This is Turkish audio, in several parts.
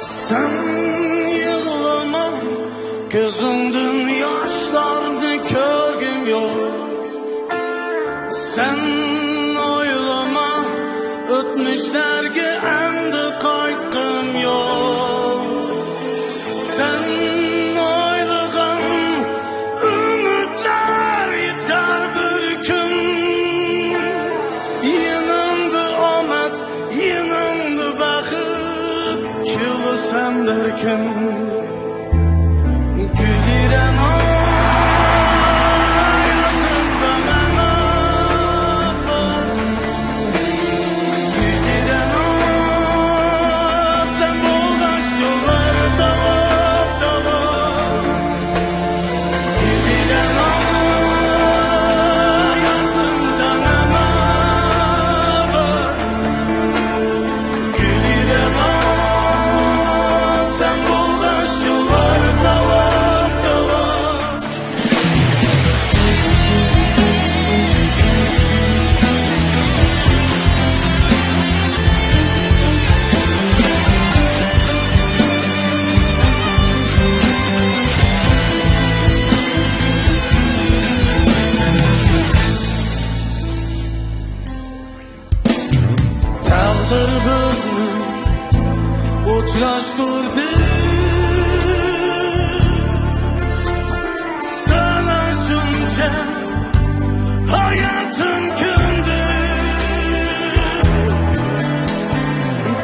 Sen yığlama, gözündün yaşlarını körgüm yok. Sen oylama, ötmüşlerge endi qaytqım yok. Sen oylag'an umidlar yetar bir kun. Yanımda omad, yanımda baxt, kulasam derkim. Gülirem bizni uchrashtirdi. Sana shuncha hayotim kundi,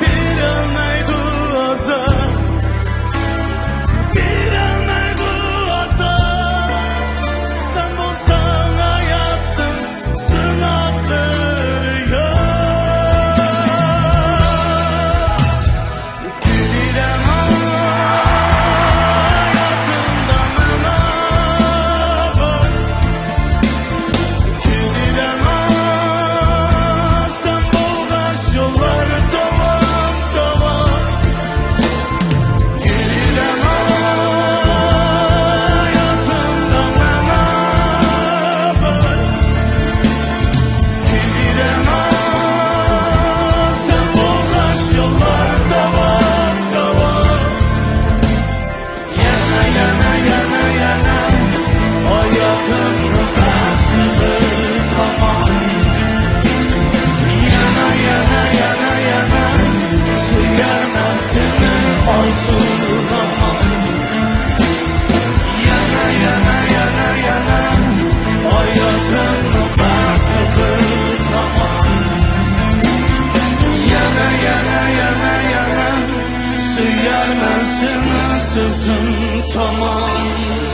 berolmaydi azob, berolmaydi azob. Sen bo'lsang hayotdim sinoqdir yo'q. Sözüm tamam.